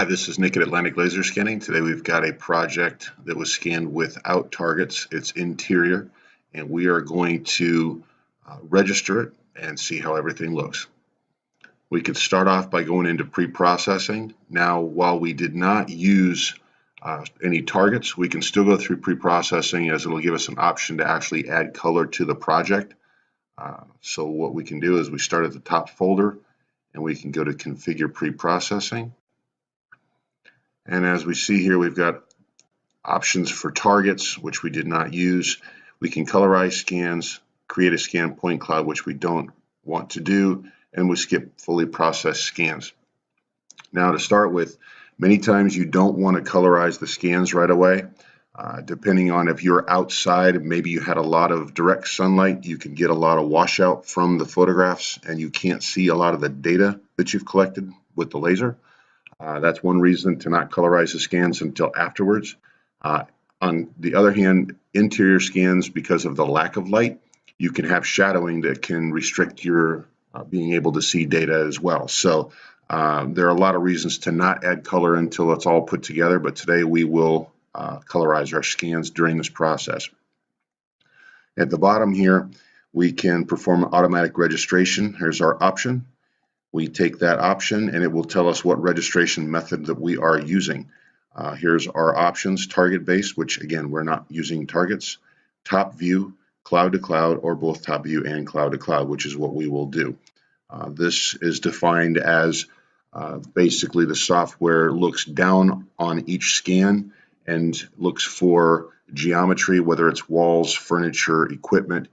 Hi, this is Nick at Atlantic Laser Scanning. Today we've got a project that was scanned without targets. It's interior, and we are going to register it and see how everything looks. We could start off by going into pre-processing. Now, while we did not use any targets, we can still go through pre-processing as it'll give us an option to actually add color to the project. So what we can do is we start at the top folder and we can go to configure pre-processing. And as we see here, we've got options for targets, which we did not use. We can colorize scans, create a scan point cloud, which we don't want to do, and we skip fully processed scans. Now to start with, many times you don't want to colorize the scans right away. Depending on if you're outside, maybe you had a lot of direct sunlight, you can get a lot of washout from the photographs and you can't see a lot of the data that you've collected with the laser. That's one reason to not colorize the scans until afterwards. On the other hand, interior scans, because of the lack of light, you can have shadowing that can restrict your being able to see data as well. So there are a lot of reasons to not add color until it's all put together, but today we will colorize our scans during this process. At the bottom here, we can perform automatic registration. Here's our option. We take that option and it will tell us what registration method that we are using. Here's our options: target based, which again, we're not using targets; top view, cloud to cloud, or both top view and cloud to cloud, which is what we will do. This is defined as basically the software looks down on each scan and looks for geometry, whether it's walls, furniture, equipment,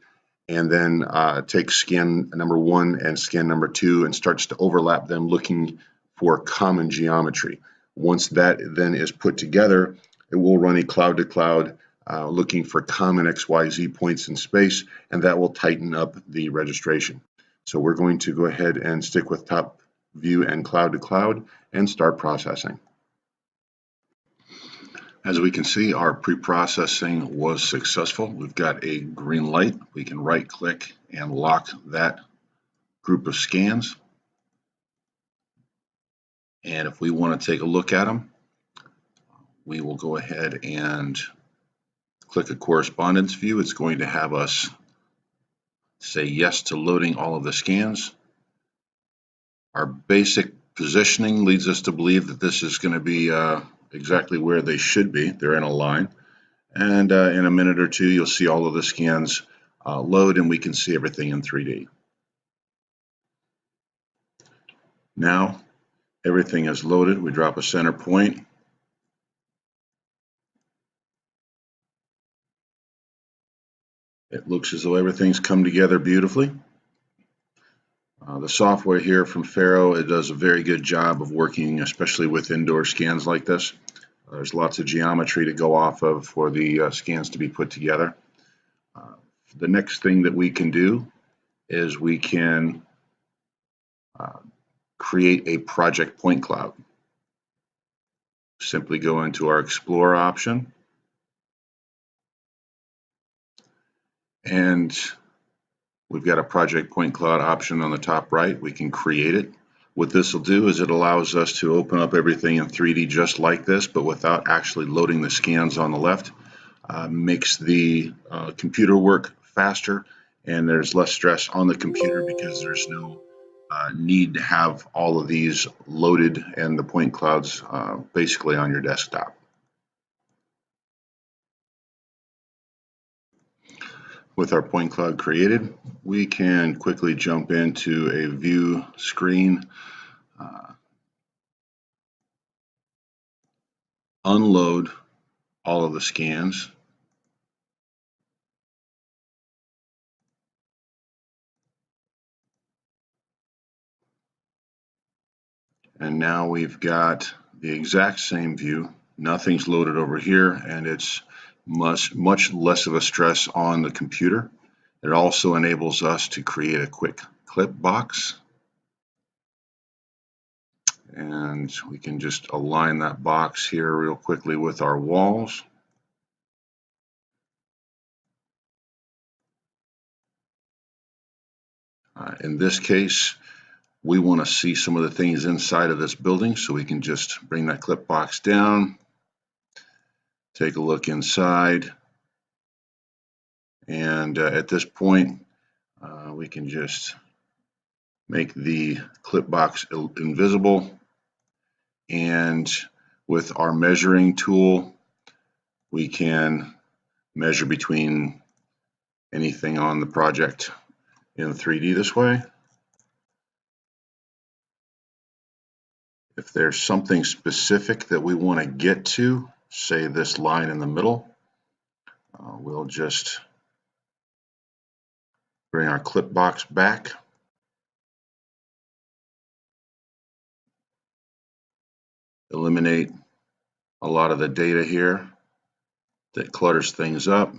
and then takes scan number 1 and scan number 2 and starts to overlap them, looking for common geometry. Once that then is put together, it will run a cloud to cloud looking for common XYZ points in space, and that will tighten up the registration. So we're going to go ahead and stick with top view and cloud to cloud and start processing. As we can see, our pre-processing was successful. We've got a green light. We can right-click and lock that group of scans. And if we want to take a look at them, we will go ahead and click a correspondence view. It's going to have us say yes to loading all of the scans. Our basic positioning leads us to believe that this is going to be exactly where they should be. They're in a line, and in a minute or two you'll see all of the scans load and we can see everything in 3D. Now everything is loaded. We drop a center point, it looks as though everything's come together beautifully. The software here from FARO, it does a very good job of working, especially with indoor scans like this. There's lots of geometry to go off of for the scans to be put together. The next thing that we can do is we can create a project point cloud. Simply go into our Explorer option, and we've got a project point cloud option on the top right. We can create it. What this will do is it allows us to open up everything in 3D just like this, but without actually loading the scans on the left. Makes the computer work faster, and there's less stress on the computer because there's no need to have all of these loaded and the point clouds basically on your desktop. With our point cloud created, we can quickly jump into a view screen, unload all of the scans, and now we've got the exact same view. Nothing's loaded over here, and it's much less of a stress on the computer. It also enables us to create a quick clip box, and we can just align that box here real quickly with our walls. In this case, we want to see some of the things inside of this building, so we can just bring that clip box down, take a look inside, and at this point we can just make the clip box invisible, and with our measuring tool we can measure between anything on the project in 3D this way. If there's something specific that we want to get to, say this line in the middle, we'll just bring our clip box back, eliminate a lot of the data here that clutters things up.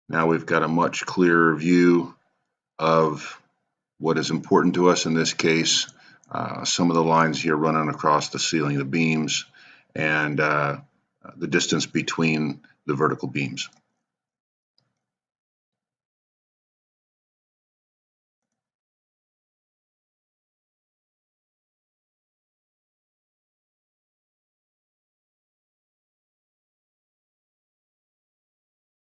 Now we've got a much clearer view of what is important to us in this case. Some of the lines here running across the ceiling, the beams, and the distance between the vertical beams.